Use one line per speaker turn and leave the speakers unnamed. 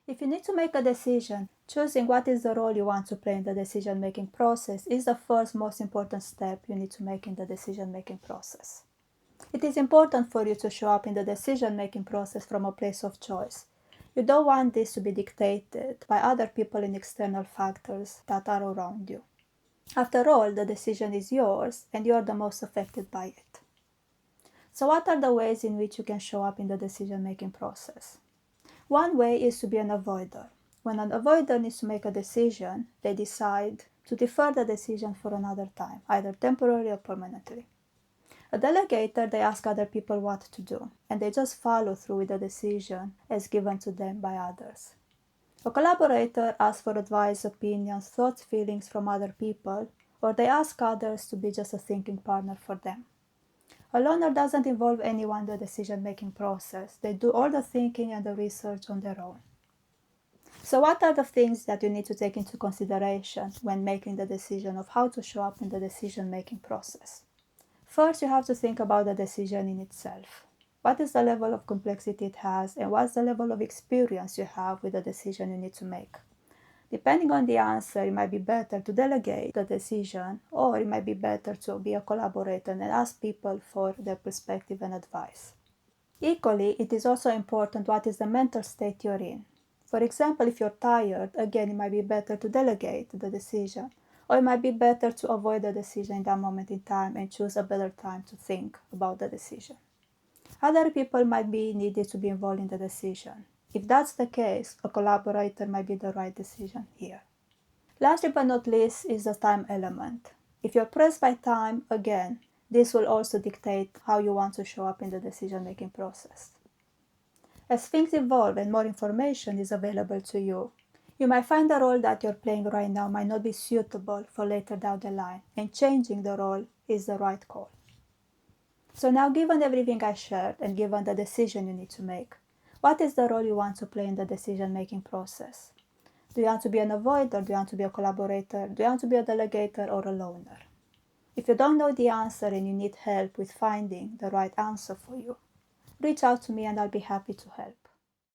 If you need to make a decision, choosing what is the role you want to play in the decision-making process is the first most important step you need to make in the decision-making process. It is important for you to show up in the decision-making process from a place of choice. You don't want this to be dictated by other people and external factors that are around you. After all, the decision is yours and you are the most affected by it. So what are the ways in which you can show up in the decision-making process? One way is to be an avoider. When an avoider needs to make a decision, they decide to defer the decision for another time, either temporarily or permanently. A delegator, they ask other people what to do, and they just follow through with the decision as given to them by others. A collaborator asks for advice, opinions, thoughts, feelings from other people, or they ask others to be just a thinking partner for them. A loner doesn't involve anyone in the decision-making process. They do all the thinking and the research on their own. So what are the things that you need to take into consideration when making the decision of how to show up in the decision-making process? First, you have to think about the decision in itself. What is the level of complexity it has, and what's the level of experience you have with the decision you need to make? Depending on the answer, it might be better to delegate the decision, or it might be better to be a collaborator and ask people for their perspective and advice. Equally, it is also important what is the mental state you're in. For example, if you're tired, again, it might be better to delegate the decision, or it might be better to avoid the decision in that moment in time and choose a better time to think about the decision. Other people might be needed to be involved in the decision. If that's the case, a collaborator might be the right decision here. Lastly but not least is the time element. If you're pressed by time, again, this will also dictate how you want to show up in the decision-making process. As things evolve and more information is available to you, you might find the role that you're playing right now might not be suitable for later down the line, and changing the role is the right call. So now, given everything I shared and given the decision you need to make, what is the role you want to play in the decision-making process? Do you want to be an avoider? Do you want to be a collaborator? Do you want to be a delegator or a loner? If you don't know the answer and you need help with finding the right answer for you, reach out to me and I'll be happy to help.